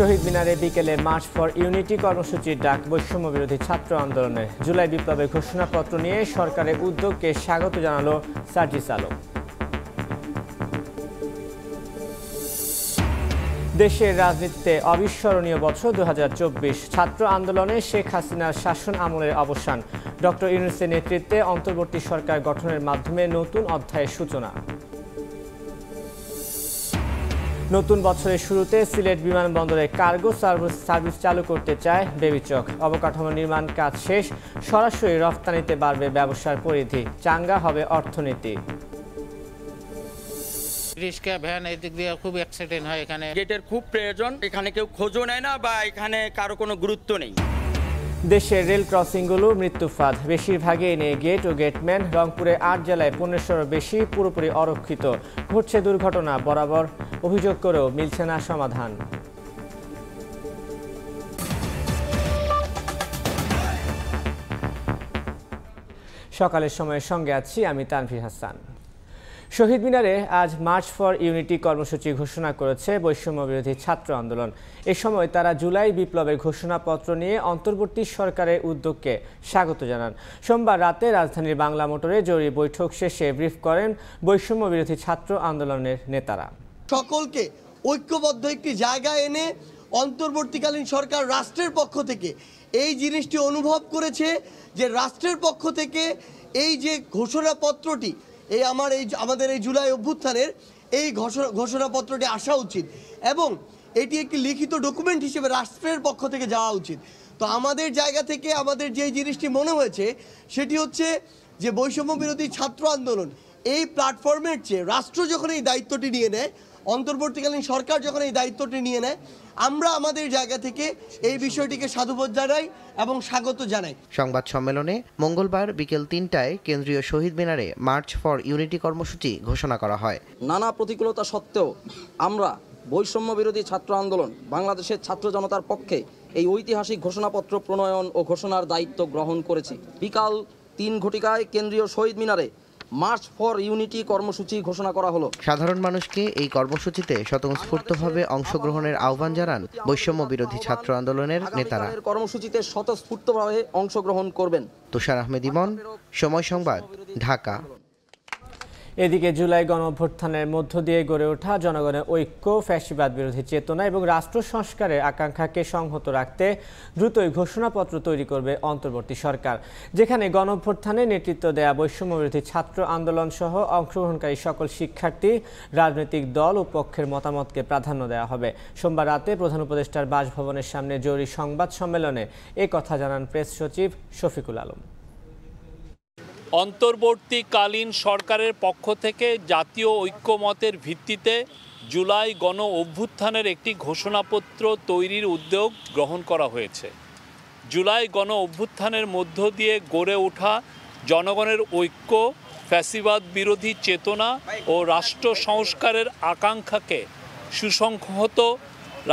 শহীদ মিনারে বিকেলে March for unity কর্মসূচির ডাক বৈষম্য বিরোধী ছাত্র আন্দোলনের। জুলাই বিপ্লবের ঘোষণাপত্র নিয়ে সরকারের উদ্যোগকে স্বাগত জানালো সার্জিস আলম। দেশের রাজনীতিতে অবিস্মরণীয় বছর 2024। ছাত্র আন্দোলনে শেখ হাসিনার শাসন আমলের অবসান, ডক্টর ইউনূসের নেতৃত্বে অন্তর্বর্তী সরকার গঠনের মাধ্যমে নতুন অধ্যায়ের সূচনা। নতুন বছরের শুরুতে সিলেট বিমানবন্দরে কার্গো সার্ভিস চালু করতে চায় বেবিচক। অবকাঠামো নির্মাণ কাজ শেষ, সরাসরি রফতানিতে বাড়বে ব্যবসার পরিধি, চাঙ্গা হবে অর্থনীতি। রিক্সা ভ্যান এই দিক দিয়ে খুব অ্যাক্সিডেন্ট হয়। এখানে গেটের খুব প্রয়োজন, এখানে কেউ খোঁজও নেয় না বা এখানে কারো কোনো গুরুত্ব নেই। দেশের রেল ক্রসিংগুলো মৃত্যুফাঁদ, বেশিরভাগই নেই গেট ও গেটম্যান। রংপুরে 8 জেলায় 1500-র বেশি পুরোপুরি অরক্ষিত। ঘটছে দুর্ঘটনা বরাবর, অভিযোগ করেও মিলছে না সমাধান। সকালের সময়ের সঙ্গে আছি আমি তানভীর হাসান। শহীদ মিনারে আজ মার্চ ফর ইউনিটি কর্মসূচি ঘোষণা করেছে বৈষম্য বিরোধী ছাত্র আন্দোলন। এ সময় তারা জুলাই বিপ্লবের ঘোষণাপত্র নিয়ে অন্তর্বর্তী সরকারের উদ্যোগকে স্বাগত জানান। সোমবার রাতে রাজধানীর বাংলা মোটরে জরুরি বৈঠক শেষে ব্রিফ করেন বৈষম্য বিরোধী ছাত্র আন্দোলনের নেতারা। সকলকে ঐক্যবদ্ধ একটি জায়গায় এনে অন্তর্বর্তীকালীন সরকার রাষ্ট্রের পক্ষ থেকে এই জিনিসটি অনুভব করেছে যে রাষ্ট্রের পক্ষ থেকে এই যে ঘোষণাপত্রটি আমাদের এই জুলাই অভ্যুত্থানের এই ঘোষণাপত্রটি আসা উচিত এবং এটি একটি লিখিত ডকুমেন্ট হিসেবে রাষ্ট্রের পক্ষ থেকে যাওয়া উচিত। তো আমাদের জায়গা থেকে আমাদের যে জিনিসটি মনে হয়েছে সেটি হচ্ছে যে বৈষম্য বিরোধী ছাত্র আন্দোলন এই প্ল্যাটফর্মের চেয়ে রাষ্ট্র যখন এই দায়িত্বটি নিয়ে নেয়, অন্তর্বর্তীকালীন সরকার যখন এই দায়িত্বটি নিয়ে নেয়, আমরা আমাদের জায়গা থেকে এই বিষয়টিকে সাধুবাদ জানাই এবং স্বাগত জানাই। সংবাদ সম্মেলনে মঙ্গলবার বিকেল 3টায় কেন্দ্রীয় শহীদ মিনারে মার্চ ফর ইউনিটি কর্মসূচি ঘোষণা করা হয়। নানা প্রতিকূলতা সত্ত্বেও আমরা বৈষম্য বিরোধী ছাত্র আন্দোলন বাংলাদেশের ছাত্র জনতার পক্ষে এই ঐতিহাসিক ঘোষণাপত্র প্রণয়ন ও ঘোষণার দায়িত্ব গ্রহণ করেছি। বিকাল 3 ঘটিকায় কেন্দ্রীয় শহীদ মিনারে মার্চ ফর ইউনিটি কর্মসূচি ঘোষণা করা হলো। সাধারণ মানুষকে এই কর্মসূচিতে স্বতঃস্ফূর্তভাবে অংশগ্রহণের আহ্বান জানান বৈষম্য বিরোধী ছাত্র আন্দোলনের নেতারা। কর্মসূচিতে স্বতঃস্ফূর্তভাবে অংশগ্রহণ করবেন। তুষার আহমেদ ইমন, সময় সংবাদ, ঢাকা। এদিকে জুলাই গণঅভ্যুত্থানের মধ্য দিয়ে গড়ে ওঠা জনগণের ঐক্য, ফ্যাসিবাদ বিরোধী চেতনা এবং রাষ্ট্র সংস্কারের আকাঙ্ক্ষাকে সংহত রাখতে দ্রুতই ঘোষণাপত্র তৈরি করবে অন্তর্বর্তী সরকার, যেখানে গণঅভ্যুত্থানে নেতৃত্ব দেয়া বৈষম্য বিরোধী ছাত্র আন্দোলন সহ অংশগ্রহণকারী সকল শিক্ষার্থী, রাজনৈতিক দল ও পক্ষের মতামতকে প্রাধান্য দেওয়া হবে। সোমবার রাতে প্রধান উপদেষ্টার বাসভবনের সামনে জরুরি সংবাদ সম্মেলনে এ কথা জানান প্রেস সচিব শফিকুল আলম। অন্তর্বর্তীকালীন সরকারের পক্ষ থেকে জাতীয় ঐক্যমতের ভিত্তিতে জুলাই গণ অভ্যুত্থানের একটি ঘোষণাপত্র তৈরির উদ্যোগ গ্রহণ করা হয়েছে। জুলাই গণ অভ্যুত্থানের মধ্য দিয়ে গড়ে ওঠা জনগণের ঐক্য, ফ্যাসিবাদ বিরোধী চেতনা ও রাষ্ট্র সংস্কারের আকাঙ্ক্ষাকে সুসংহত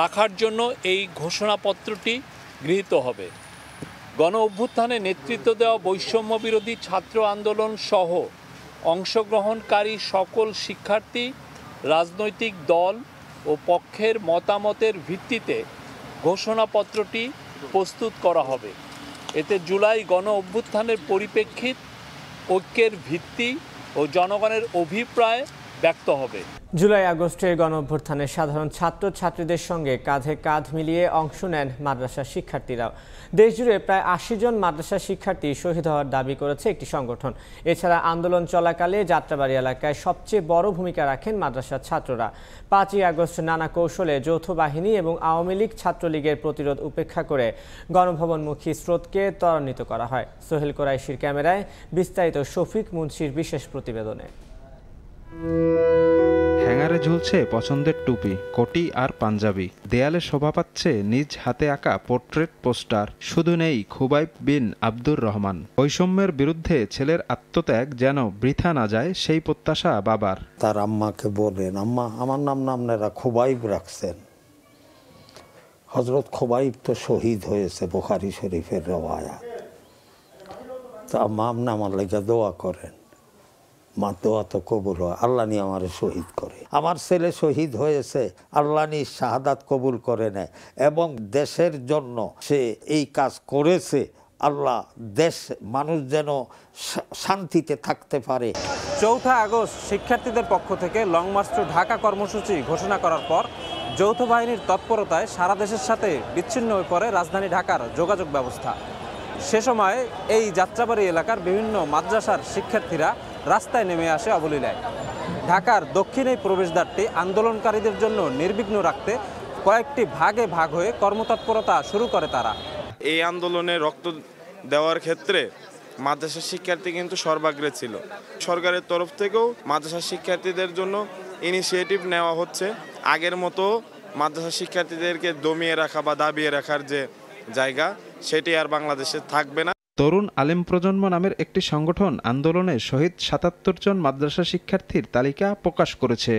রাখার জন্য এই ঘোষণাপত্রটি গৃহীত হবে। গণ অভ্যুত্থানে নেতৃত্ব দেওয়া বৈষম্য বিরোধী ছাত্র আন্দোলন সহ অংশগ্রহণকারী সকল শিক্ষার্থী, রাজনৈতিক দল ও পক্ষের মতামতের ভিত্তিতে ঘোষণাপত্রটি প্রস্তুত করা হবে। এতে জুলাই গণ অভ্যুত্থানের পরিপ্রেক্ষিত, ঐক্যের ভিত্তি ও জনগণের অভিপ্রায় ব্যক্ত হবে। জুলাই আগস্টের গণঅভ্যুত্থানে সাধারণ ছাত্রছাত্রীদের সঙ্গে কাঁধে কাঁধ মিলিয়ে অংশ নেন মাদ্রাসার শিক্ষার্থীরাও। দেশজুড়ে প্রায় 80 জন মাদ্রাসা শিক্ষার্থী শহীদ হওয়ার দাবি করেছে একটি সংগঠন। এছাড়া আন্দোলন চলাকালে যাত্রাবাড়ি এলাকায় সবচেয়ে বড় ভূমিকা রাখেন মাদ্রাসার ছাত্ররা। 5ই আগস্ট নানা কৌশলে যৌথ বাহিনী এবং আওয়ামী লীগ ছাত্রলীগের প্রতিরোধ উপেক্ষা করে গণভবনমুখী স্রোতকে ত্বরান্বিত করা হয়। সোহেল কোরাইশির ক্যামেরায় বিস্তারিত শফিক মুন্সির বিশেষ প্রতিবেদনে। হ্যাঙ্গারে ঝুলছে পছন্দের টুপি, কোটি আর পাঞ্জাবি। দেয়ালে শোভা পাচ্ছে নিজ হাতে আঁকা পোর্ট্রেট পোস্টার। শুধু নেই খুবাইব বিন আব্দুর রহমান। বৈষম্যের বিরুদ্ধে ছেলের আত্মত্যাগ যেন বৃথা না যায়, সেই প্রত্যাশা বাবার। তার আম্মাকে বলেন, আম্মা আমার নাম আপনারা খুবাইব রাখছেন। হযরত খুবাইব তো শহীদ হয়েছে, বুখারী শরীফের রওয়ায়াত। তা আম্মা আপনি আমার লাগা দোয়া করেন। মা দোয়া তো কবুল হয়, আল্লাহ নিয়ে আমার শহীদ করে। আমার ছেলে শহীদ হয়েছে, আল্লাহ নিয়ে শাহাদাত কবুল করে নেয় এবং দেশের জন্য সে এই কাজ করেছে। আল্লাহ দেশ মানুষ যেন শান্তিতে থাকতে পারে। 4 আগস্ট শিক্ষার্থীদের পক্ষ থেকে লং মার্চ টু ঢাকা কর্মসূচি ঘোষণা করার পর যৌথ বাহিনীর তৎপরতায় সারা দেশের সাথে বিচ্ছিন্ন হয়ে পড়ে রাজধানী ঢাকার যোগাযোগ ব্যবস্থা। সে সময় এই যাত্রাবাড়ি এলাকার বিভিন্ন মাদ্রাসার শিক্ষার্থীরা রাস্তায় নেমে আসে অবলীলায়। ঢাকার দক্ষিণ এই প্রবেশদ্বারটি আন্দোলনকারীদের জন্য নির্বিঘ্ন রাখতে কয়েকটি ভাগে ভাগ হয়ে কর্মতৎপরতা শুরু করে তারা। এই আন্দোলনে রক্ত দেওয়ার ক্ষেত্রে মাদ্রাসা শিক্ষার্থী কিন্তু সর্বাগ্রে ছিল। সরকারের তরফ থেকেও মাদ্রাসা শিক্ষার্থীদের জন্য ইনিশিয়েটিভ নেওয়া হচ্ছে। আগের মতো মাদ্রাসা শিক্ষার্থীদেরকে দমিয়ে রাখা বা দাবিয়ে রাখার যে জায়গা, সেটি আর বাংলাদেশে থাকবে না। তরুণ আলেম প্রজন্ম নামের একটি সংগঠন আন্দোলনে শহীদ 77 জন মাদ্রাসা শিক্ষার্থীর তালিকা প্রকাশ করেছে।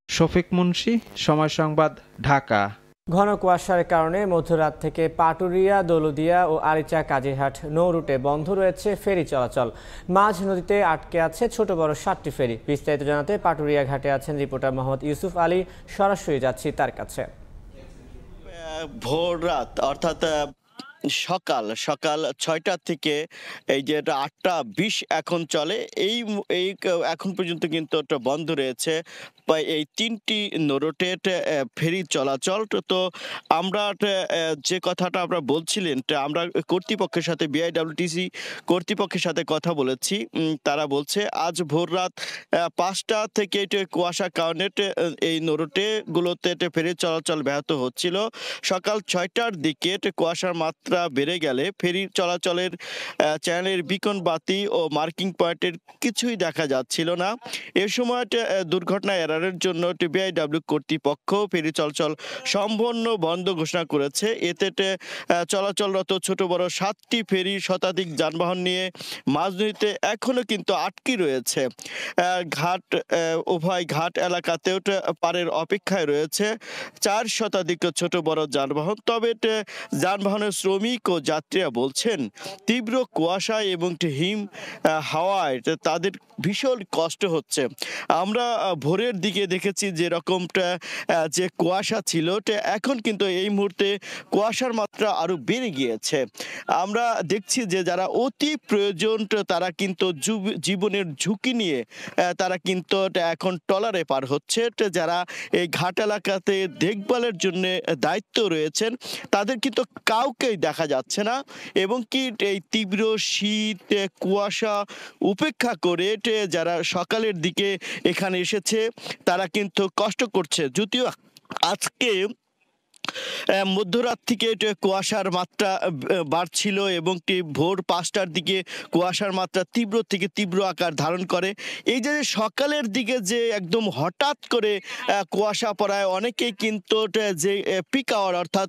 শফিক মুন্সি, সময় সংবাদ, ঢাকা। ঘন কুয়াশার কারণে মধ্যরাত থেকে পাটুরিয়া, দৌলতদিয়া ও আরিচা কাজিরহাট নৌ রুটে বন্ধ রয়েছে ফেরি চলাচল। মাঝ নদীতে আটকে আছে ছোট বড় 7টি ফেরি। বিস্তারিত জানাতে পাটুরিয়া ঘাটে আছেন রিপোর্টার মোহাম্মদ ইউসুফ আলী। সরাসরি যাচ্ছি তার কাছে। ভোর রাত অর্থাৎ সকাল 6টা থেকে এই যে 8টা 20 এখন চলে, এই এখন পর্যন্ত কিন্তু এটা বন্ধ রয়েছে এই 3টি নৌরুটে ফেরি চলাচল। তো আমরা যে কথাটা আমরা বলছিলেন, আমরা কর্তৃপক্ষের সাথে বিআইডব্লিউটিসি কর্তৃপক্ষের সাথে কথা বলেছি। তারা বলছে আজ ভোর রাত 5টা থেকে কুয়াশার কারণে এই নৌরুটেগুলোতে ফেরি চলাচল ব্যাহত হচ্ছিল। সকাল 6টার দিকে কুয়াশার মাত্রা বেড়ে গেলে ফেরি চলাচলের চ্যানেলের বিকন বাতি ও মার্কিং পয়েন্টের কিছুই দেখা যাচ্ছিল না। এ সময় দুর্ঘটনা এড়ানোর জন্য বিআইডব্লিউ কর্তৃপক্ষ ফেরি চলাচল সম্পূর্ণ বন্ধ ঘোষণা করেছে। এতে চলাচলরত ছোট বড় 7টি ফেরি শতাধিক যানবাহন নিয়ে মাঝনদীতে এখনো কিন্তু আটকে রয়েছে। ঘাট উভয় ঘাট এলাকাতেও পারের অপেক্ষায় রয়েছে 4 শতাধিক ছোট বড় যানবাহন। তবে যানবাহনের শ্রমিক ও যাত্রীরা বলছেন তীব্র কুয়াশা এবং হিম হাওয়ায় তাদের ভীষণ কষ্ট হচ্ছে। আমরা ভোরের দিকে দেখেছি যে রকমটা যে কুয়াশা ছিল, এখন কিন্তু এই মুহূর্তে কুয়াশার মাত্রা আরো বেড়ে গিয়েছে। আমরা দেখছি যে যারা অতি প্রয়োজন তারা কিন্তু জীবনের ঝুঁকি নিয়ে তারা কিন্তু এখন ট্রলারে পার হচ্ছে। যারা এই ঘাট এলাকাতে দেখভালের জন্য দায়িত্ব রয়েছেন তাদের কিন্তু কাউকেই দেখা যাচ্ছে না, এবং কি এই তীব্র শীত কুয়াশা উপেক্ষা করে যারা সকালের দিকে এখানে এসেছে তারা কিন্তু কষ্ট করছে। যদিও আজকে মধ্যরাত থেকে কুয়াশার মাত্রা বাড়ছিল এবং ভোর 5টার দিকে কুয়াশার মাত্রা তীব্র থেকে তীব্র আকার ধারণ করে। এই যে সকালের দিকে যে একদম হঠাৎ করে কুয়াশা পড়ায় অনেকেই কিন্তু যে পিক আওয়ার অর্থাৎ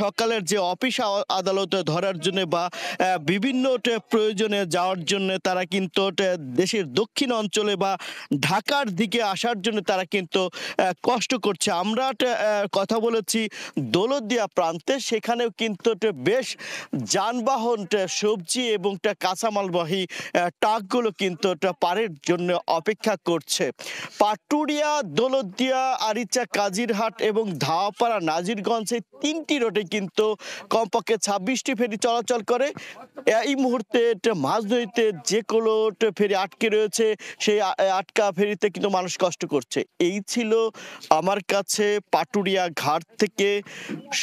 সকালের যে অফিস আদালতে ধরার জন্য বা বিভিন্ন প্রয়োজনে যাওয়ার জন্য তারা কিন্তু দেশের দক্ষিণ অঞ্চলে বা ঢাকার দিকে আসার জন্য তারা কিন্তু কষ্ট করছে। আমরা কথা বলেছি দৌলতদিয়া প্রান্তে, সেখানেও কিন্তু বেশ যানবাহন সবজি এবং কাঁচামালবাহী ট্রাকগুলো কিন্তু পারের জন্য অপেক্ষা করছে। পাটুরিয়া, দৌলতদিয়া, আরিচা কাজিরহাট এবং ধাওয়াপাড়া নাজিরগঞ্জ এই 3টি রোডে কিন্তু কমপক্ষে 26টি ফেরি চলাচল করে। এই মুহূর্তে মাঝনদীতে যে কোনো ফেরি আটকে রয়েছে, সেই আটকা ফেরিতে কিন্তু মানুষ কষ্ট করছে। এই ছিল আমার কাছে পাটুরিয়া ঘাট থেকে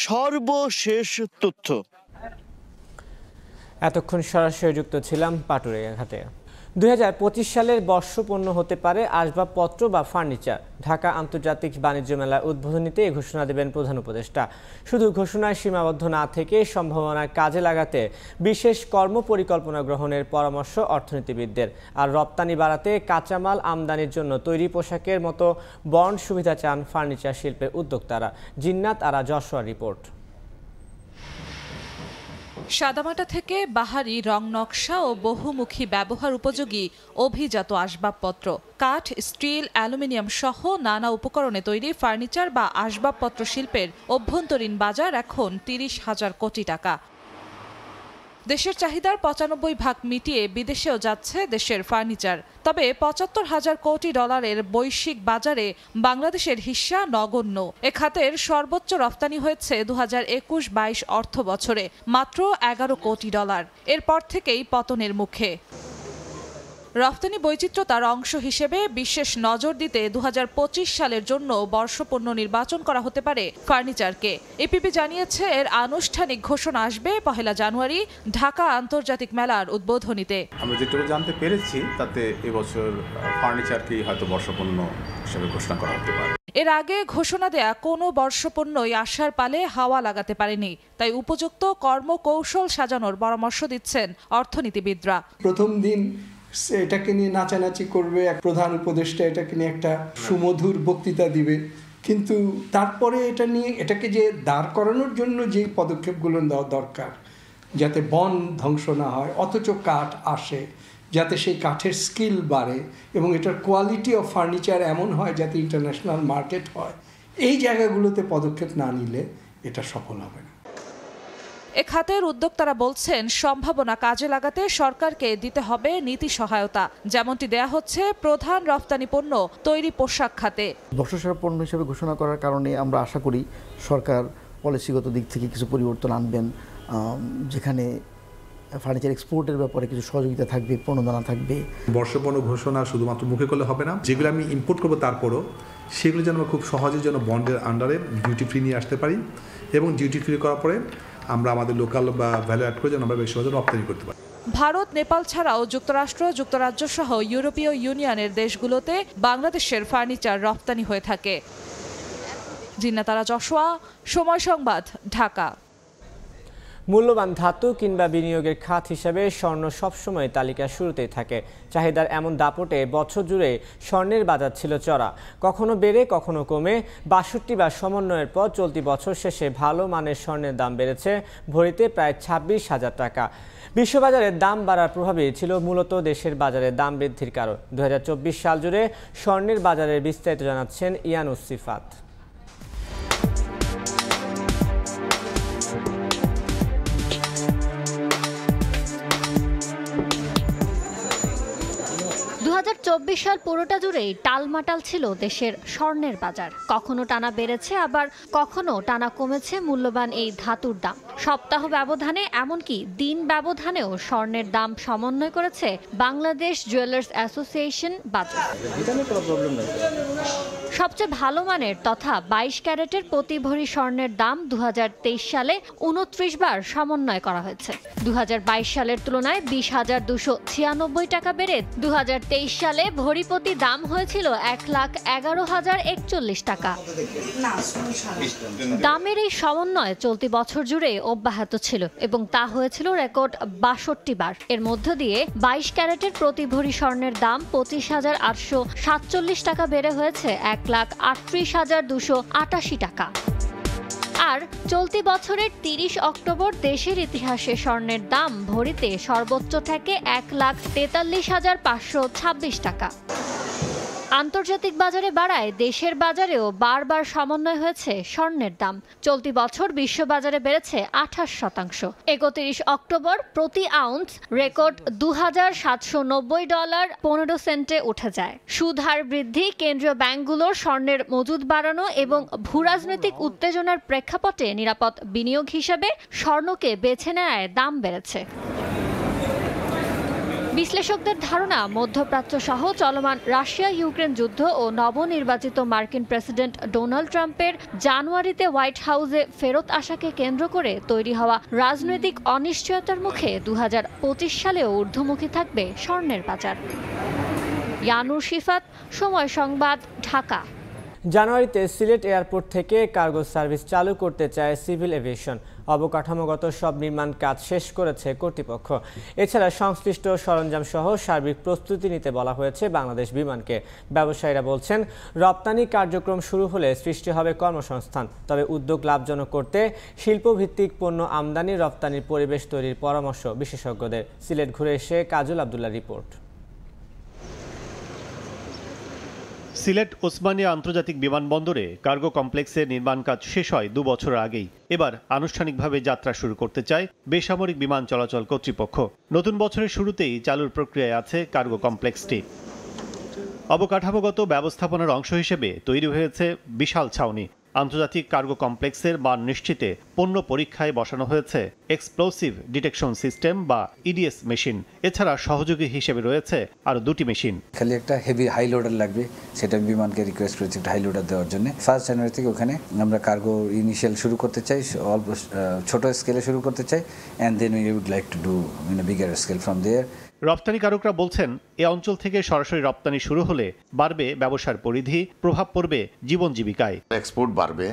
সর্বশেষ তথ্য। এতক্ষণ সরাসরি যুক্ত ছিলাম পাটুরিয়া ঘাটে। 2025 সালের বর্ষপূর্ণ হতে পারে আসবাবপত্র বা ফার্নিচার। ঢাকা আন্তর্জাতিক বাণিজ্য মেলা উদ্বোধনীতে এই ঘোষণা দেবেন প্রধান উপদেষ্টা। শুধু ঘোষণায় সীমাবদ্ধ না থেকে সম্ভাবনার কাজে লাগাতে বিশেষ কর্মপরিকল্পনা গ্রহণের পরামর্শ অর্থনীতিবিদদের। আর রপ্তানি বাড়াতে কাঁচামাল আমদানির জন্য তৈরি পোশাকের মতো বন্ড সুবিধা চান ফার্নিচার শিল্পের উদ্যোক্তারা। জিন্নাত আরা, যশোর রিপোর্ট। সাদামাটা থেকে বাহারি রং নকশা ও বহুমুখী ব্যবহার উপযোগী অভিজাত আসবাবপত্র, কাঠ, স্টিল, অ্যালুমিনিয়াম সহ নানা উপকরণে তৈরি ফার্নিচার বা আসবাবপত্র শিল্পের অভ্যন্তরীণ বাজার এখন 30,000 কোটি টাকা। দেশের চাহিদার ৯৫% মিটিয়ে বিদেশেও যাচ্ছে দেশের ফার্নিচার। তবে ৭৫,০০০ কোটি ডলারের বৈশ্বিক বাজারে বাংলাদেশের হিস্সা নগণ্য। এ খাতের সর্বোচ্চ রফতানি হয়েছে ২০২১-২২ অর্থ বছরে, মাত্র ১১ কোটি ডলার। এরপর থেকেই পতনের মুখে। রফতানি বৈচিত্র্যতার অংশ হিসেবে বিশেষ নজর দিতে ২০২৫ সালের জন্য বর্ষপণ্য নির্বাচন করা হতে পারে ফার্নিচারকে। এপিবি জানিয়েছে এর আনুষ্ঠানিক ঘোষণা আসবে ১ জানুয়ারি ঢাকা আন্তর্জাতিক মেলার উদ্বোধনীতে। আমরা যেটুকু জানতে পেরেছি তাতে এবছর ফার্নিচারকেই হয়তো বর্ষপণ্য হিসেবে ঘোষণা করা হতে পারে। এর আগে ঘোষণা দেয়া কোনো বর্ষপণ্যই আসার পালে হাওয়া লাগাতে পারেনি, তাই উপযুক্ত কর্মকৌশল সাজানোর পরামর্শ দিচ্ছেন অর্থনীতিবিদরা। প্রথম দিন এটাকে নিয়ে নাচানাচি করবে, এক প্রধান উপদেষ্টা এটাকে নিয়ে একটা সুমধুর বক্তৃতা দিবে, কিন্তু তারপরে এটাকে যে দাঁড় করানোর জন্য যে পদক্ষেপগুলো দেওয়া দরকার, যাতে বন ধ্বংস না হয় অথচ কাঠ আসে, যাতে সেই কাঠের স্কিল বাড়ে এবং এটার কোয়ালিটি অফ ফার্নিচার এমন হয় যাতে ইন্টারন্যাশনাল মার্কেট হয়, এই জায়গাগুলোতে পদক্ষেপ না নিলে এটা সফল হবে না। এ খাতের উদ্যোক্তারা বলছেন সম্ভাবনা কাজে লাগাতে সরকারকে দিতে হবে নীতি সহায়তা, যেমনটি দেয়া হচ্ছে প্রধান রফতানি পণ্য তৈরি পোশাক খাতে। বর্ষসেরা পণ্য হিসেবে ঘোষণা করার কারণে আমরা আশা করি সরকার পলিসিগত দিক থেকে কিছু পরিবর্তন আনবেন, যেখানে ফার্নিচার এক্সপোর্টের ব্যাপারে কিছু সহযোগিতা থাকবে, প্রণোদনা থাকবে। বর্ষপণ্য ঘোষণা শুধুমাত্র মুখে করলে হবে না, যেগুলো আমি ইম্পোর্ট করবো তারপরও সেগুলো যেন আমরা খুব সহজে যেন বন্ডের আন্ডারে ডিউটি ফ্রি নিয়ে আসতে পারি, এবং ডিউটি ফ্রি করার পরে আমরা আমাদের লোকাল বা ভ্যালু অ্যাড করে যেন আমরা বেশি সহজে রপ্তানি করতে পারি। ভারত, নেপাল ছাড়াও যুক্তরাষ্ট্র, যুক্তরাজ্য সহ ইউরোপীয় ইউনিয়নের দেশগুলোতে বাংলাদেশের ফার্নিচার রপ্তানি হয়ে থাকে। জিন্নাতারা যশোয়া, সময় সংবাদ, ঢাকা। মূল্যবান ধাতু কিংবা বিনিয়োগের খাত হিসেবে স্বর্ণ সবসময় তালিকার শুরুতেই থাকে। চাহিদার এমন দাপটে বছর জুড়ে স্বর্ণের বাজার ছিল চড়া, কখনো বেড়ে কখনো কমে। ৬২ বার সমন্বয়ের পর চলতি বছর শেষে ভালো মানের স্বর্ণের দাম বেড়েছে ভরিতে প্রায় ২৬,০০০ টাকা। বিশ্ববাজারের দাম বাড়ার প্রভাবই ছিল মূলত দেশের বাজারে দাম বৃদ্ধির কারণ। ২০২৪ সাল জুড়ে স্বর্ণের বাজারের বিস্তারিত জানাচ্ছেন ইয়ানুস সিফাত। ২০২৪ সাল পুরোটা জুড়েই টালমাটাল ছিল দেশের স্বর্ণের বাজার। কখনো টানা বেড়েছে, আবার কখনো টানা কমেছে মূল্যবান এই ধাতুর দাম। সপ্তাহ ব্যবধানে, এমনকি দিন ব্যবধানেও স্বর্ণের দাম সমন্বয় করেছে বাংলাদেশ জুয়েলার্স অ্যাসোসিয়েশন বাজার। সবচেয়ে ভালো মানের তথা ২২ ক্যারেটের প্রতি ভরি স্বর্ণের দাম ২০২৩ সালে ২৯ বার সমন্বয় করা হয়েছে। ২০২২ সালের তুলনায় ২০,২৯৬ টাকা বেড়ে ২০২৩ সালে ভরি প্রতি দাম হয়েছিল ১,১১,০৪১ টাকা। দামের এই সমন্বয় চলতি বছর জুড়ে অব্যাহত ছিল এবং তা হয়েছিল রেকর্ড ৬২ বার। এর মধ্য দিয়ে ২২ ক্যারেটের প্রতি ভরি স্বর্ণের দাম ২৫,৮৪৭ টাকা বেড়ে হয়েছে ১,৩৮,২৮৮ টাকা। আর চলতি বছরের ৩০ অক্টোবর দেশের ইতিহাসে স্বর্ণের দাম ভরিতে সর্বোচ্চ থেকে ১,৪৩,৫২৬ টাকা। আন্তর্জাতিক বাজারে বাড়ায় দেশের বাজারেও বারবার সমন্বয় হয়েছে স্বর্ণের দাম। চলতি বছর বিশ্ব বাজারে বেড়েছে ২৮%। ৩১ অক্টোবর প্রতি আউন্স রেকর্ড $২,৭৯০.১৫ উঠে যায়। সুদ হার বৃদ্ধি, কেন্দ্রীয় ব্যাংকগুলোর স্বর্ণের মজুদ বাড়ানো এবং ভূরাজনৈতিক উত্তেজনার প্রেক্ষাপটে নিরাপদ বিনিয়োগ হিসেবে স্বর্ণকে বেছে নেয় দাম বেড়েছে। বিশ্লেষকদের ধারণা, মধ্যপ্রাচ্য সহ চলমান রাশিয়া ইউক্রেন যুদ্ধ ও নবনির্বাচিত মার্কিন প্রেসিডেন্ট ডোনাল্ড ট্রাম্পের জানুয়ারিতে হোয়াইট হাউসে ফেরত আসাকে কেন্দ্র করে তৈরি হওয়া রাজনৈতিক অনিশ্চয়তার মুখে ২০২৫ সালেও ঊর্ধ্বমুখী থাকবে স্বর্ণের বাজার। ইয়ানুর সিফাত, সময় সংবাদ, ঢাকা। জানুয়ারিতে সিলেট এয়ারপোর্ট থেকে কার্গো সার্ভিস চালু করতে চায় সিভিল এভিয়েশন। অবকাঠামোগত সব নির্মাণ কাজ শেষ করেছে কর্তৃপক্ষ। এছাড়া সংশ্লিষ্ট সরঞ্জাম সহ সার্বিক প্রস্তুতি নিতে বলা হয়েছে বাংলাদেশ বিমানকে। ব্যবসায়ীরা বলছেন, রপ্তানি কার্যক্রম শুরু হলে সৃষ্টি হবে কর্মসংস্থান। তবে উদ্যোগ লাভজনক করতে শিল্পভিত্তিক পণ্য আমদানি রপ্তানির পরিবেশ তৈরির পরামর্শ বিশেষজ্ঞদের। সিলেট ঘুরে এসে কাজল আবদুল্লাহ রিপোর্ট। সিলেট ওসমানিয়া আন্তর্জাতিক বিমানবন্দরে কার্গো কমপ্লেক্সের নির্মাণ কাজ শেষ হয় 2 বছর আগেই। এবার আনুষ্ঠানিকভাবে যাত্রা শুরু করতে চায় বেসামরিক বিমান চলাচল কর্তৃপক্ষ। নতুন বছরের শুরুতেই চালুর প্রক্রিয়ায় আছে কার্গো কমপ্লেক্সটি। অবকাঠামোগত ব্যবস্থাপনার অংশ হিসেবে তৈরি হয়েছে বিশাল ছাউনি। আন্তর্জাতিক কার্গো কমপ্লেক্সের মান নিশ্চিতে পণ্য পরীক্ষায় বসানো হয়েছে এক্সপ্লোসিভ ডিটেকশন সিস্টেম বা ইডিএস মেশিন। এছাড়া সহযোগী হিসেবে রয়েছে আরও 2টি মেশিন। খালি একটা হেভি হাই লোডার লাগবে, সেটা বিমানকে রিকোয়েস্ট করেছি একটা হাই লোডার দেওয়ার জন্য। 1 জানুয়ারি থেকে ওখানে আমরা কার্গো ইনিশিয়াল শুরু করতে চাই, অল্প ছোট স্কেলে শুরু করতে চাই, and then we would like to do in a bigger scale from there. রপ্তানিকারকরা বলছেন, এ অঞ্চল থেকে সরাসরি রপ্তানি শুরু হলে বাড়বে ব্যবসার পরিধি, প্রভাব পড়বে জীবন জীবিকায়। এক্সপোর্ট বাড়বে,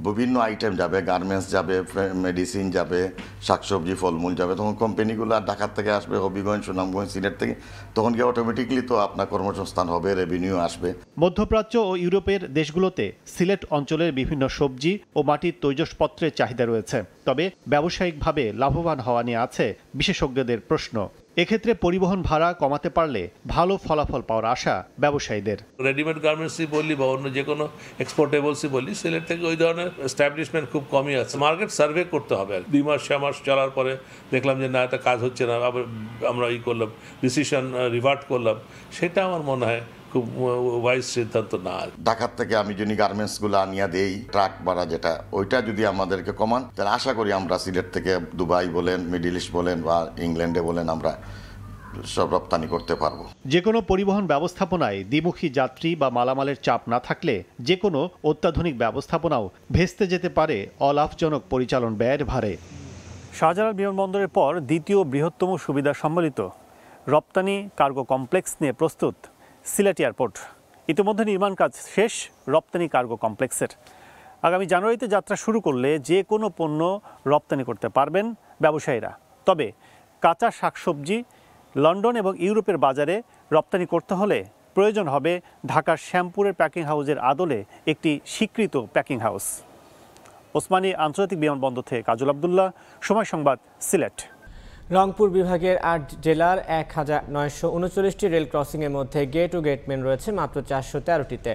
বিভিন্ন আইটেম যাবে, গার্মেন্টস যাবে, মেডিসিন যাবে, শাকসবজি ফলমূল যাবে। তখন কোম্পানিগুলো ঢাকা থেকে আসবে, হবিগঞ্জ, সুনামগঞ্জ, সিলেট থেকে, তখন গিয়ে অটোমেটিকলি তো আপনার কর্মসংস্থান হবে, রেভিনিউ আসবে। মধ্যপ্রাচ্য ও ইউরোপের দেশগুলোতে সিলেট অঞ্চলের বিভিন্ন সবজি ও মাটির তৈজসপত্রের চাহিদা রয়েছে। তবে ব্যবসায়িকভাবে লাভবান হওয়া নিয়ে আছে বিশেষজ্ঞদের প্রশ্ন। এক্ষেত্রে পরিবহন ভাড়া কমাতে পারলে ভালো ফলাফল পাওয়ার আশা ব্যবসায়ীদের। রেডিমেড গার্মেন্টসই বলি বা অন্য যে কোনো এক্সপোর্টেবলসই বলি, সিলেট থেকে ওই ধরনের এস্টাবলিশমেন্ট খুব কমই আছে। মার্কেট সার্ভে করতে হবে। 2 মাস 6 মাস চলার পরে দেখলাম যে না, এটা কাজ হচ্ছে না, আবার আমরা করলাম, ডিসিশন রিভার্ট করলাম, সেটা আমার মনে হয় খুব ওয়াইজ সিদ্ধান্ত না। ঢাকার থেকে আমি যদি গার্মেন্টসগুলো আনিয়া দেই, ট্রাক ভাড়া যেটা, ওইটা যদি আমাদেরকে কমান, তাহলে আশা করি আমরা সিলেট থেকে দুবাই বলেন, মিডল ইস্ট বলেন বা ইংল্যান্ডে বলেন, আমরা সব রপ্তানি করতে পারবো। যে কোনো পরিবহন ব্যবস্থাপনায় দ্বিমুখী যাত্রী বা মালামালের চাপ না থাকলে যে কোনো অত্যাধুনিক ব্যবস্থাপনাও ভেস্তে যেতে পারে অলাভজনক পরিচালন ব্যয়ের ভারে। শাহজালাল বিমানবন্দরের পর দ্বিতীয় বৃহত্তম সুবিধা সম্বলিত রপ্তানি কার্গো কমপ্লেক্স নিয়ে প্রস্তুত সিলেট এয়ারপোর্ট। ইতিমধ্যে নির্মাণ কাজ শেষ রপ্তানি কার্গো কমপ্লেক্সের। আগামী জানুয়ারিতে যাত্রা শুরু করলে যে কোনো পণ্য রপ্তানি করতে পারবেন ব্যবসায়ীরা। তবে কাঁচা শাকসবজি লন্ডন এবং ইউরোপের বাজারে রপ্তানি করতে হলে প্রয়োজন হবে ঢাকার শ্যামপুরের প্যাকিং হাউসের আদলে একটি স্বীকৃত প্যাকিং হাউস। ওসমানী আন্তর্জাতিক বিমানবন্দর থেকে কাজল আবদুল্লাহ, সময় সংবাদ, সিলেট। রংপুর বিভাগের 8 জেলার 1939টি রেল ক্রসিংয়ের মধ্যে গেট ও গেটম্যান রয়েছে মাত্র 413টিতে।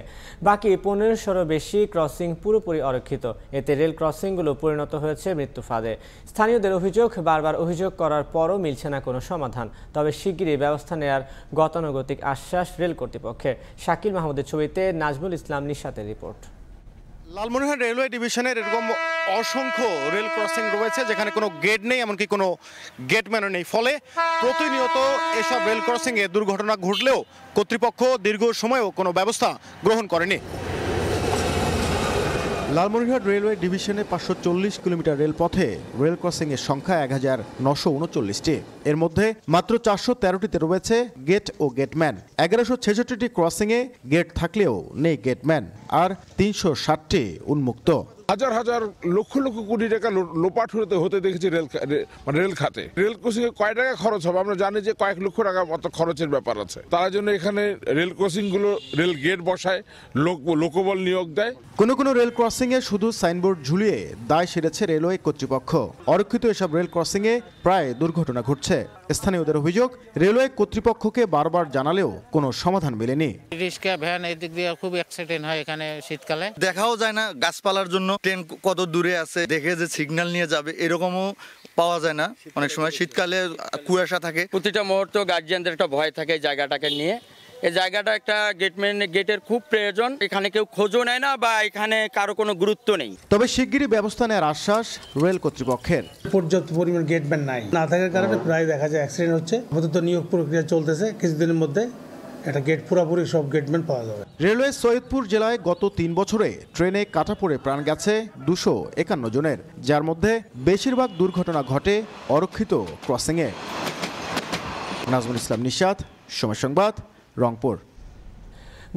বাকি 1500 বেশি ক্রসিং পুরোপুরি অরক্ষিত। এতে রেল ক্রসিংগুলো পরিণত হয়েছে মৃত্যু ফাঁদে। স্থানীয়দের অভিযোগ, বারবার অভিযোগ করার পরও মিলছে না কোনো সমাধান। তবে শিগগিরই ব্যবস্থা নেওয়ার গতানুগতিক আশ্বাস রেল কর্তৃপক্ষের। শাকিল মাহমুদের ছবিতে নাজমুল ইসলাম নিশাতের রিপোর্ট। লালমনিরহাট রেলওয়ে ডিভিশনের এরকম অসংখ্য রেল ক্রসিং রয়েছে যেখানে কোনো গেট নেই, এমনকি কোনো গেটম্যানও নেই। ফলে প্রতিনিয়ত এসব রেল ক্রসিংয়ে দুর্ঘটনা ঘটলেও কর্তৃপক্ষ দীর্ঘ সময়ও কোনো ব্যবস্থা গ্রহণ করেনি। লালমনিরহাট রেলওয়ে ডিভিশনে 540 কিলোমিটার রেলপথে রেল ক্রসিংয়ের সংখ্যা 1939টি। এর মধ্যে মাত্র 413টিতে রয়েছে গেট ও গেটম্যান। 1166টি ক্রসিংয়ে গেট থাকলেও নেই গেটম্যান, আর 360টি উন্মুক্ত। হাজার হাজার লক্ষ লক্ষ কোটি টাকা লোপাট হতে দেখেছি রেল খাতে। রেল ক্রসিং এ কয় টাকা খরচ হবে আমরা জানি যে কয়েক লক্ষ টাকা মতো খরচের ব্যাপার আছে। তার জন্য এখানে রেল ক্রসিং গুলো রেল গেট বসায়, লোকবল নিয়োগ দেয়। কোনো কোনো রেল ক্রসিং এ শুধু সাইনবোর্ড ঝুলিয়ে দায় সেরেছে রেলওয়ে কর্তৃপক্ষ। অরক্ষিত এসব রেল ক্রসিং এ প্রায় দুর্ঘটনা ঘটছে। স্থানীয়দের অভিযোগ, রেলওয়ে কর্তৃপক্ষকে বারবার জানালেও কোনো সমাধান মেলেনি। রিক্সা ভ্যান এই দিক দিয়ে খুব অ্যাক্সিডেন্ট হয় এখানে শীতকালে। দেখাও যায় না গাছপালার জন্য ট্রেন কত দূরে আছে, দেখে যে সিগন্যাল নিয়ে যাবে এরকমও পাওয়া যায় না। অনেক সময় শীতকালে কুয়াশা থাকে। প্রতিটা মুহূর্ত গার্জিয়ানদের একটা ভয় থাকে এই জায়গাটাকে নিয়ে। এই জায়গাটা একটা গেটের খুব প্রয়োজন। এখানে কেউ খোঁজও নেয় না বা এখানে কারো কোনো গুরুত্ব নেই। তবে শিগগিরই ব্যবস্থা নেওয়ার আশ্বাস রেল কর্তৃপক্ষের। পর্যাপ্ত পরিমাণ গেটম্যান নাই, না থাকার কারণে প্রায় দেখা যায় অ্যাক্সিডেন্ট হচ্ছে। আপাতত নিয়োগ প্রক্রিয়া চলতেছে, কিছুদিনের মধ্যে একটা গেট পুরোপুরি সব গেটম্যান পাওয়া যাবে। রেলওয়ে সৈয়দপুর জেলায় গত 3 বছরে ট্রেনে কাটা পড়ে প্রাণ গেছে 251 জনের, যার মধ্যে বেশিরভাগ দুর্ঘটনা ঘটে অরক্ষিত ক্রসিংয়ে। নাজমুল ইসলাম নিশাত, সময় সংবাদ, রংপুর।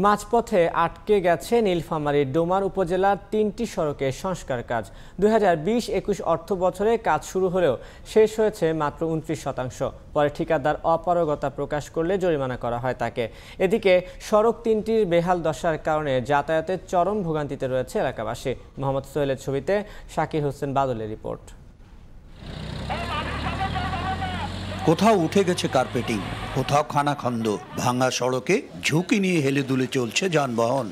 মাঝপথে আটকে গেছে নীলফামারীর ডোমার উপজেলার 3টি সড়কের সংস্কার কাজ। 2020-21 অর্থ বছরে কাজ শুরু হলেও শেষ হয়েছে মাত্র 29%। পরে ঠিকাদার অপারগতা প্রকাশ করলে জরিমানা করা হয় তাকে। এদিকে সড়ক 3টির বেহাল দশার কারণে যাতায়াতের চরম ভোগান্তিতে রয়েছে এলাকাবাসী। মোহাম্মদ সোহেলের ছবিতে শাকির হোসেন বাদলের রিপোর্ট। কোথাও উঠে গেছে কার্পেটিং, কোথাও খানাখন্দ, ভাঙা সড়কে ঝুঁকি নিয়ে হেলে দুলে চলছে যানবাহন।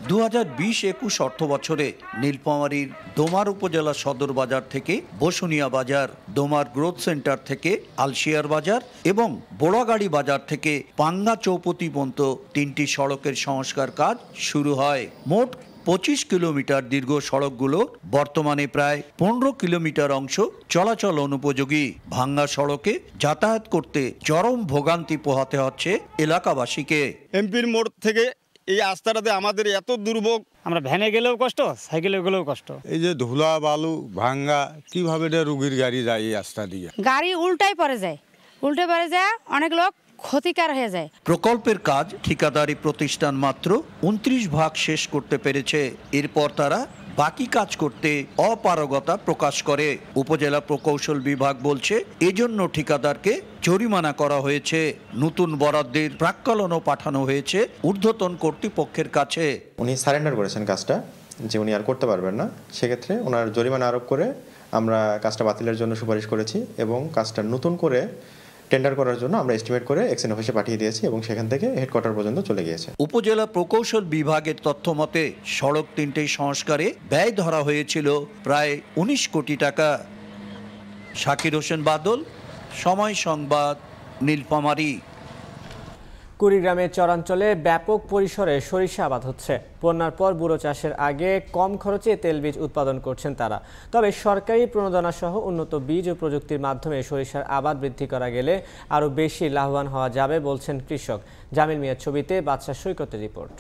2020-21 অর্থ বছরে নীলফামারীর ডোমার উপজেলা সদর বাজার থেকে বসুনিয়া বাজার, ডোমার গ্রোথ সেন্টার থেকে আলশিয়ার বাজার এবং বোড়াগাড়ি বাজার থেকে পাঙ্গা চৌপতি পর্যন্ত 3টি সড়কের সংস্কার কাজ শুরু হয়। মোট 25 কিলোমিটার দীর্ঘ সড়কগুলো বর্তমানে প্রায় 15 কিলোমিটার অংশ চলাচল অনুপযোগী। ভাঙ্গা সড়কে যাতায়াত করতে চরম ভোগান্তি পোহাতে হচ্ছে এলাকাবাসীকে। এমপির মোড় থেকে এই রাস্তাটাতে আমাদের এত দুর্ভোগ, আমরা ভ্যানে গেলেও কষ্ট, সাইকেলে গেলেও কষ্ট। এই যে ধুলা বালু ভাঙ্গা, কিভাবে রুগীর গাড়ি যায় এই রাস্তা দিয়ে? গাড়ি উল্টে পড়ে যায়, অনেক লোক ক্ষতিকার হয়ে যায়। প্রকল্পের কাজ ঠিকাদারি প্রতিষ্ঠান মাত্র 29 ভাগ শেষ করতে পেরেছে। এরপর তারা বাকি কাজ করতে অপারগতা প্রকাশ করে। উপজেলা প্রকৌশল বিভাগ বলছে এজন্য ঠিকাদারকে জরিমানা করা হয়েছে। নতুন বরাদ্দের প্রাক্কলনও পাঠানো হয়েছে ঊর্ধ্বতন কর্তৃপক্ষের কাছে। উনি সারেন্ডার করেছেন কাজটা, যে উনি আর করতে পারবেন না। সেক্ষেত্রে ওনার জরিমানা আরোপ করে আমরা কাজটা বাতিলের জন্য সুপারিশ করেছি এবং কাজটা নতুন করে টেন্ডার করার জন্য আমরা এস্টিমেট করে এক্সএন অফিসে পাঠিয়ে দিয়েছি এবং সেখান থেকে হেডকোয়ার্টার পর্যন্ত চলে গিয়েছে। উপজেলা প্রকৌশল বিভাগের তথ্য মতে সড়ক 3টি সংস্কারে ব্যয় ধরা হয়েছিল প্রায় 19 কোটি টাকা। শাকির হোসেন বাদল, সময় সংবাদ, নীলফামারী। কুড়িগ্রামের চরাঞ্চলে ব্যাপক পরিসরে সরিষা আবাদ হচ্ছে। বন্যার পর বুড়ো চাষের আগে কম খরচে তেলবীজ উৎপাদন করছেন তারা। তবে সরকারি প্রণোদনা সহ উন্নত বীজ ও প্রযুক্তির মাধ্যমে সরিষার আবাদ বৃদ্ধি করা গেলে আরও বেশি লাভবান হওয়া যাবে বলছেন কৃষক। জামিল মিয়ার ছবিতে বাদশা সৈকতের রিপোর্ট।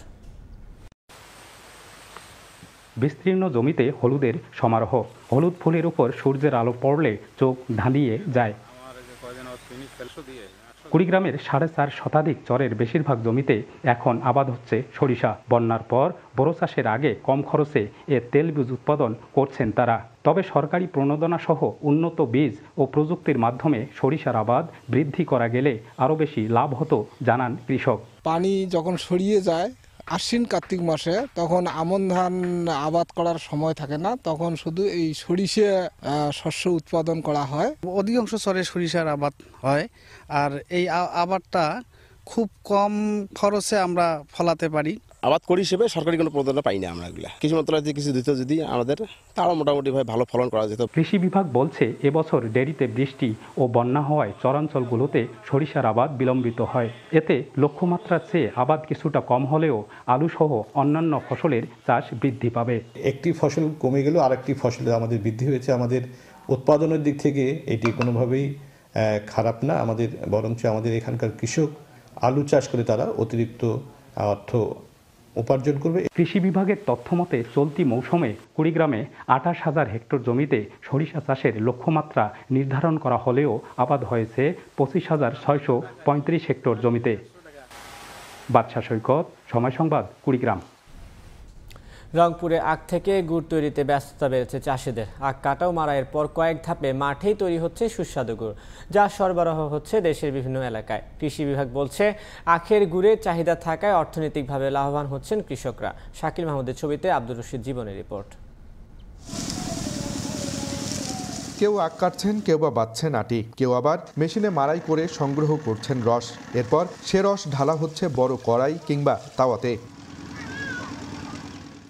বিস্তীর্ণ জমিতে হলুদের সমারোহ। হলুদ ফুলের উপর সূর্যের আলো পড়লে চোখ ধাঁধিয়ে যায়। কুড়িগ্রামের 4.5 শতাধিক চরের বেশিরভাগ জমিতে এখন আবাদ হচ্ছে সরিষা। বন্যার পর বোরো চাষের আগে কম খরচে এ তেলবীজ উৎপাদন করছেন তারা। তবে সরকারি প্রণোদনা সহ উন্নত বীজ ও প্রযুক্তির মাধ্যমে সরিষার আবাদ বৃদ্ধি করা গেলে আরও বেশি লাভ হতো জানান কৃষক। পানি যখন সরিয়ে যায় আশ্বিন কার্তিক মাসে, তখন আমন ধান আবাদ করার সময় থাকে না, তখন শুধু এই সরিষা শস্য উৎপাদন করা হয়। অধিকাংশ চরে সরিষার আবাদ হয়, আর এই আবাদটা খুব কম খরচে আমরা ফলাতে পারি। আবাদ করি হিসেবে সরকারি কোনো প্রণোদনা পাই না আমরা। এগুলা কৃষি মন্ত্রণালয় কিছু দিত যদি আমাদের, তারা মোটামুটি ভাবে ভালো ফলন করা যেত। কৃষি বিভাগ বলছে এবছর দেরিতে বৃষ্টি ও বন্যা হওয়ায় চরাঞ্চলগুলোতে সরিষার আবাদ বিলম্বিত হয়। এতে লক্ষ্যমাত্রার চেয়ে আবাদ কিছুটা কম হলেও আলু সহ অন্যান্য ফসলের চাষ বৃদ্ধি পাবে। একটি ফসল কমে গেলেও আরেকটি ফসলে আমাদের বৃদ্ধি হয়েছে। আমাদের উৎপাদনের দিক থেকে এটি কোনোভাবেই খারাপ না। আমাদের বরঞ্চ আমাদের এখানকার কৃষক আলু চাষ করে তারা অতিরিক্ত অর্থ উপার্জন করবে। কৃষি বিভাগের তথ্য মতে চলতি মৌসুমে কুড়িগ্রামে 28,000 হেক্টর জমিতে সরিষা চাষের লক্ষ্যমাত্রা নির্ধারণ করা হলেও আবাদ হয়েছে 25,635 হেক্টর জমিতে। বাদশা সৈকত, সময় সংবাদ, কুড়িগ্রাম। রংপুরে আখ থেকে গুড় তৈরিতে ব্যস্ততা বেড়েছে চাষিদের। আখ কাটা ও মাড়াইয়ের পর কয়েক ধাপে মাঠেই তৈরি হচ্ছে সুস্বাদু গুড়, যা সরবরাহ হচ্ছে দেশের বিভিন্ন এলাকায়। কৃষি বিভাগ বলছে আখের গুড়ের চাহিদা থাকায় অর্থনৈতিকভাবে লাভবান হচ্ছেন কৃষকরা। শাকিল মাহমুদের ছবিতে আব্দুর রশিদ জীবনের রিপোর্ট। কেউ আখ কাটছেন, কেউ বা বাচ্ছেন আটি, কেউ আবার মেশিনে মাড়াই করে সংগ্রহ করছেন রস। এরপর সে রস ঢালা হচ্ছে বড় কড়াই কিংবা তাওয়াতে।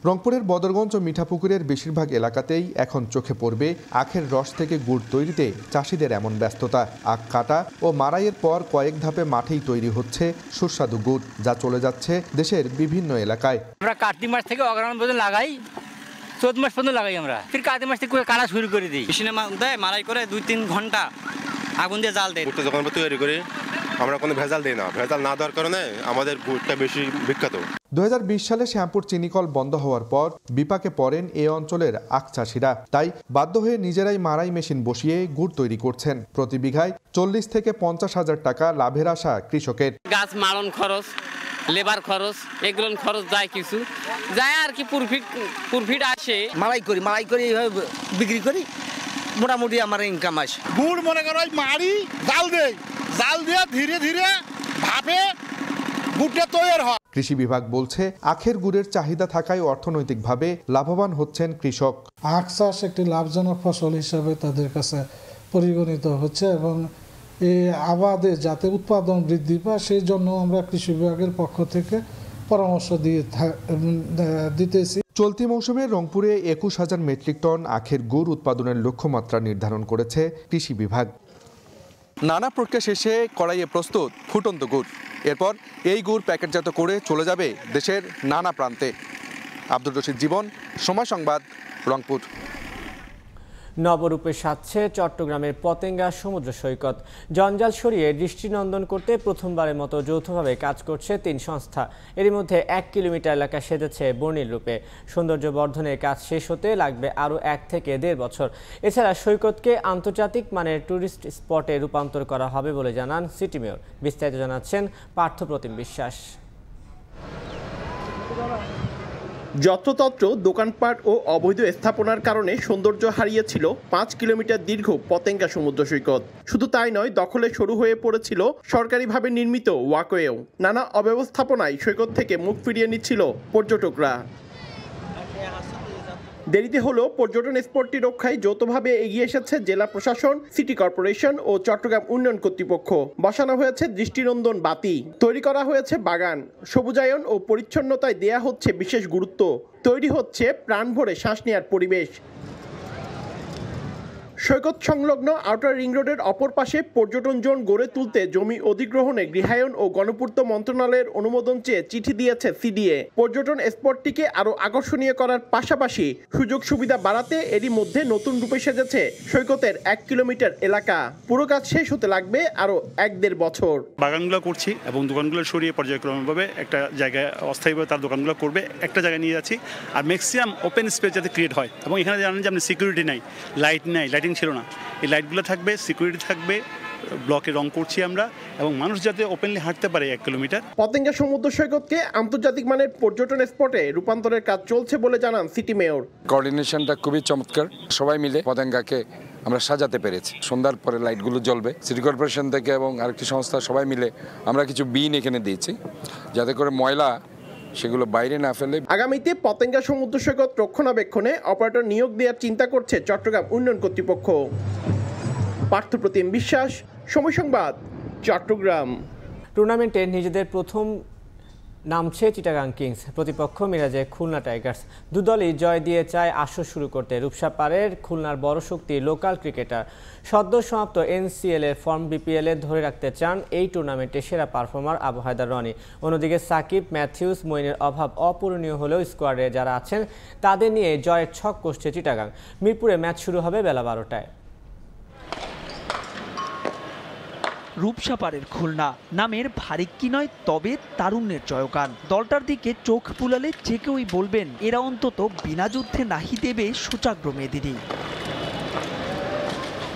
রংপুরের বদরগঞ্জ ও মিঠাপুকুরের বেশিরভাগ এলাকাতেই এখন চোখে পড়বে আখের রস থেকে গুড় তৈরিতে চাষিদের এমন ব্যস্ততা। আখ কাটা ও মাড়াইয়ের পর কয়েক ধাপে মাঠেই তৈরি হচ্ছে সুস্বাদু গুড়, যা চলে যাচ্ছে দেশের বিভিন্ন এলাকায়। আমরা কার্তিক মাস থেকে অগ্রহণ পর্যন্ত লাগাই, 14 মাস পর্যন্ত লাগাই। আমরা ফির কার্তিক মাস থেকে কাটা শুরু করে দিই। মেশিনে দেয়, মাড়াই করে 2-3 ঘন্টা আগুন দিয়ে জাল দেয়। গুড়টা যখন আমরা তৈরি করি আমরা কোনো ভেজাল দিই না। ভেজাল না দেওয়ার কারণে আমাদের গুড়টা বেশি বিখ্যাত। 2020 সালে শ্যামপুর চিনিকল বন্ধ হওয়ার পর বিপাকে পড়েন এ অঞ্চলের আখ চাষিরা। তাই বাধ্য হয়ে নিজেরাই মাড়াই মেশিন বসিয়ে গুড় তৈরি করছেন। প্রতি বিঘায় 40 থেকে 50,000 টাকা লাভের আশা কৃষকের। গাছ মারণ খরচ, লেবার খরচ, এগুলো খরচ যায়, কিছু যায় আর কি প্রফিট আসে। মাড়াই করি এইভাবে বিক্রি করি, মোটামুটি আমার ইনকাম আসে। গুড় মনে করো মারি জাল দিয়ে ধীরে ধীরে ভাপে গুড়টা তৈরি হয়। কৃষি বিভাগ বলছে আখের গুড়ের চাহিদা থাকায় অর্থনৈতিকভাবে লাভবান হচ্ছেন কৃষক। আখ চাষ একটি লাভজনক ফসল হিসেবে তাদের কাছে পরিগণিত হচ্ছে এবং এই আবাদে যাতে উৎপাদন বৃদ্ধি পায় সেই জন্য আমরা কৃষি বিভাগের পক্ষ থেকে পরামর্শ দিতেছি। চলতি মৌসুমে রংপুরে ২১,০০০ মেট্রিক টন আখের গুড় উৎপাদনের লক্ষ্যমাত্রা নির্ধারণ করেছে কৃষি বিভাগ। নানা প্রক্রিয়া শেষে কড়াইয়ে প্রস্তুত ফুটন্ত গুড়। এরপর এই গুড় প্যাকেটজাত করে চলে যাবে দেশের নানা প্রান্তে। আব্দুর রশিদ জীবন, সময় সংবাদ, রংপুর। নবরূপে সাজছে চট্টগ্রামের পতেঙ্গা সমুদ্র সৈকত। জঞ্জাল সরিয়ে দৃষ্টিনন্দন করতে প্রথমবারের মতো যৌথভাবে কাজ করছে ৩ সংস্থা। এরই মধ্যে ১ কিলোমিটার এলাকা সেজেছে বর্ণিল রূপে। সৌন্দর্য বর্ধনের কাজ শেষ হতে লাগবে আরও ১ থেকে ১.৫ বছর। এছাড়া সৈকতকে আন্তর্জাতিক মানের ট্যুরিস্ট স্পটে রূপান্তর করা হবে বলে জানান সিটি মেয়র। বিস্তারিত জানাচ্ছেন পার্থপ্রতিম বিশ্বাস। যত্রতত্র দোকানপাট ও অবৈধ স্থাপনার কারণে সৌন্দর্য হারিয়েছিল ৫ কিলোমিটার দীর্ঘ পতেঙ্গা সমুদ্র সৈকত। শুধু তাই নয়, দখলে শুরু হয়ে পড়েছিল সরকারিভাবে নির্মিত ওয়াকওয়েও। নানা অব্যবস্থাপনায় সৈকত থেকে মুখ ফিরিয়ে নিচ্ছিল পর্যটকরা। দেরিতে হলেও পর্যটন স্পটটি রক্ষায় যৌথভাবে এগিয়ে এসেছে জেলা প্রশাসন, সিটি কর্পোরেশন ও চট্টগ্রাম উন্নয়ন কর্তৃপক্ষ। বসানো হয়েছে দৃষ্টিনন্দন বাতি, তৈরি করা হয়েছে বাগান, সবুজায়ন ও পরিচ্ছন্নতায় দেয়া হচ্ছে বিশেষ গুরুত্ব। তৈরি হচ্ছে প্রাণ ভরে শ্বাস নেওয়ার পরিবেশ। সৈকত সংলগ্ন আউটার রিং রোডের অপর পাশে পর্যটন জোন গড়ে তুলতে জমি অধিগ্রহণে গৃহায়ন ও গণপূর্ত মন্ত্রণালয়ের অনুমোদন চেয়ে চিঠি দিয়েছে সিডিএ। পর্যটন স্পটটিকে আরও আকর্ষণীয় করার পাশাপাশি সুযোগ সুবিধা বাড়াতে এরই মধ্যে নতুন রূপে সেজেছে সৈকতের ১ কিলোমিটার এলাকা। পুরো কাজ শেষ হতে লাগবে আরও ১-১.৫ বছর। বাগানগুলো করছি এবং দোকানগুলো সরিয়ে পর্যায়ক্রমভাবে একটা জায়গায় অস্থায়ীভাবে তার দোকানগুলো করবে, একটা জায়গায় নিয়ে যাচ্ছি। আর ম্যাক্সিমাম ওপেন স্পেস যাতে ক্রিয়েট হয়। এবং এখানে জানেন যে আপনি সিকিউরিটি নাই, লাইট নাই, লাইটিং ছিল না। এই লাইটগুলো থাকবে, সিকিউরিটি থাকবে, ব্লকে রং করছি আমরা, এবং মানুষ যাতে ওপেনলি হাঁটতে পারে ১ কিলোমিটার। পতেঙ্গা সমুদ্র সৈকতকে আন্তর্জাতিক মানের পর্যটন স্পটে রূপান্তরের কাজ চলছে বলে জানান সিটি মেয়র। কোঅর্ডিনেশনটা খুবই চমৎকার, সবাই মিলে পতেঙ্গাকে আমরা সাজাতে পেরেছি। সন্ধ্যার পরে লাইটগুলো জ্বলবে। সিটি কর্পোরেশন থেকে এবং আরেকটি সংস্থা সবাই মিলে আমরা কিছু বিন এখানে দিয়েছি, যাতে করে ময়লা সেগুলো বাইরে না ফেলে। আগামীতে পতেঙ্গা সমুদ্র সৈকত রক্ষণাবেক্ষণে অপারেটর নিয়োগ দেওয়ার চিন্তা করছে চট্টগ্রাম উন্নয়ন কর্তৃপক্ষ। পার্থপ্রতিম বিশ্বাস, সময় সংবাদ, চট্টগ্রাম। টুর্নামেন্টে নিজেদের প্রথম নামছে চিটাগাং কিংস। প্রতিপক্ষ মিরাজে খুলনা টাইগার্স। দুদলই জয় দিয়ে চায় আসর শুরু করতে। রূপসা পাড়ের খুলনার বড় শক্তি লোকাল ক্রিকেটার। সদ্য সমাপ্ত এনসিএল এর ফর্ম বিপিএল এ ধরে রাখতে চান এই টুর্নামেন্টে সেরা পারফর্মার আবু হায়দার রনি। অন্যদিকে সাকিব, ম্যাথিউস, মইনের অভাব অপূরণীয় হলেও স্কোয়াডে যারা আছেন তাদের নিয়ে জয়ের ছক কষছে চিটাগাং। মিরপুরে ম্যাচ শুরু হবে বেলা ১২টায়। রূপসাপাড়ের খুলনা নামের ভারিক্কি নয়, তবে তারুণ্যের জয়গান। দলটার দিকে চোখ বুলালে যে কেউই বলবেন এরা অন্তত বিনা যুদ্ধে নাহি দেবে সূচাগ্র মেদিনী।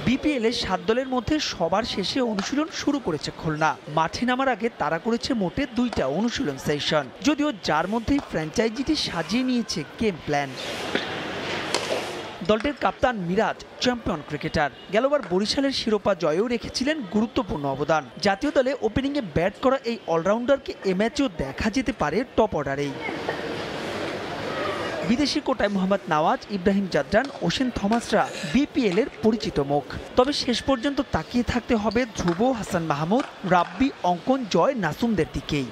বিপিএল এর ৭ দলের মধ্যে সবার শেষে অনুশীলন শুরু করেছে খুলনা। মাঠে নামার আগে তারা করেছে মোটে ২টা অনুশীলন সেশন, যদিও যার মধ্যেই ফ্র্যাঞ্চাইজিটি সাজিয়ে নিয়েছে গেম প্ল্যান। দলটির কাপ্তান মিরাজ চ্যাম্পিয়ন ক্রিকেটার। গেলবার বরিশালের শিরোপা জয়েও রেখেছিলেন গুরুত্বপূর্ণ অবদান। জাতীয় দলে ওপেনিংয়ে ব্যাট করা এই অলরাউন্ডারকে এ ম্যাচেও দেখা যেতে পারে টপ অর্ডারেই। বিদেশি কোটায় মোহাম্মদ নওয়াজ, ইব্রাহিম জাদরান, ওশেন থমাসরা বিপিএল এর পরিচিত মুখ। তবে শেষ পর্যন্ত তাকিয়ে থাকতে হবে ধ্রুব, হাসান মাহমুদ, রাব্বি, অঙ্কন, জয়, নাসুমদের দিকেই।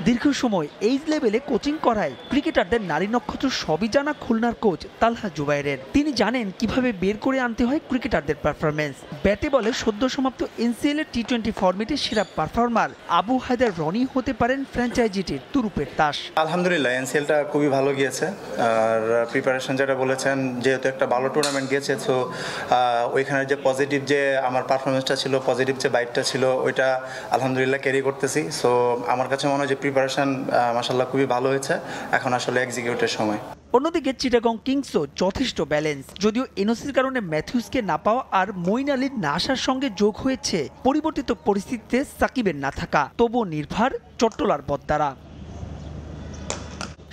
দীর্ঘ সময় এই লেভেলে কোচিং করায় ক্রিকেটারদের নারী নক্ষত্র সবই জানা খুলনার কোচ তালহা জুবাইরের। তিনি জানেন কিভাবে বের করে আনতে হয় ক্রিকেটারদের পারফরমেন্স। ব্যাটে বলে সদ্য সমাপ্ত এনসিএল এর টি-20 ফরম্যাটে সেরা পারফর্মার আবু হায়দার রনি হতে পারেন ফ্র্যাঞ্চাইজিটির তুরুপের তাস। আলহামদুলিল্লাহ, এনসিএলটা খুবই ভালো গিয়েছে। আর প্রিপারেশন যেটা বলেছেন, যেহেতু একটা ভালো টুর্নামেন্ট গিয়েছে, তো ওইখানে যে পজিটিভ যে আমার পারফরমেন্সটা ছিল, পজিটিভ যে বাইটটা ছিল, ওইটা আলহামদুলিল্লাহ ক্যারি করতেছি। সো আমার কাছে মনে হয় যে প্রিপারেশন মাশাআল্লাহ খুবই ভালো হয়েছে। এখন আসলে এক্সিকিউটের সময়। অন্যদিকে চিটাগং কিংসও যথেষ্ট ব্যালেন্স। যদিও এনওসির কারণে ম্যাথিউসকে না পাওয়া আর মঈন আলীর না আসার সঙ্গে যোগ হয়েছে পরিবর্তিত পরিস্থিতিতে সাকিবের না থাকা, তবুও নির্ভর চট্টলার বদ্দারা।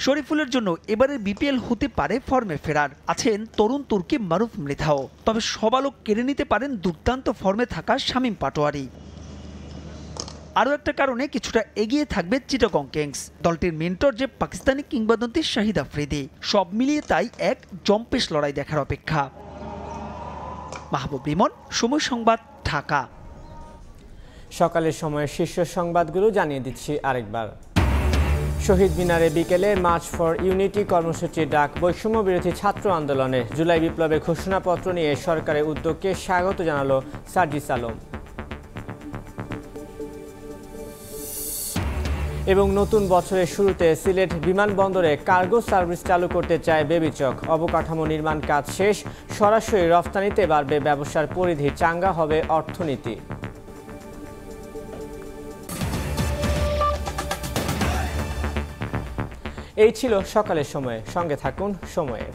শরীফুলের জন্য এবারের বিপিএল হতে পারে ফর্মে ফেরার। আছেন তরুণ তুর্কি মারুফ মৃধাও। তবে সব আলোক কেড়ে নিতে পারেন দুর্দান্ত ফর্মে থাকা শামীম পাটোয়ারি। আরও একটা কারণে কিছুটা এগিয়ে থাকবে চিটাগং কিংস। দলটির মেন্টর যে পাকিস্তানি কিংবদন্তি শাহিদ আফ্রিদি। সব মিলিয়ে তাই এক জম্পেশ লড়াই দেখার অপেক্ষা। মাহবুব রিমন, সময় সংবাদ, ঢাকা। সকালের সময় শীর্ষ সংবাদগুলো জানিয়ে দিচ্ছি আরেকবার। শহীদ মিনারে বিকেলে মার্চ ফর ইউনিটি কর্মসূচির ডাক বৈষম্য বিরোধী ছাত্র আন্দোলনে জুলাই বিপ্লবের ঘোষণাপত্র নিয়ে সরকারের উদ্যোগকে স্বাগত জানালো সার্জিস আলম। এবং নতুন বছরের শুরুতে সিলেট বিমানবন্দরে কার্গো সার্ভিস চালু করতে চায় বেবিচক। অবকাঠামো নির্মাণ কাজ শেষ, সরাসরি রফতানিতে বাড়বে ব্যবসার পরিধি, চাঙ্গা হবে অর্থনীতি। এই ছিল সকালের সময়, সঙ্গে থাকুন সময়ের।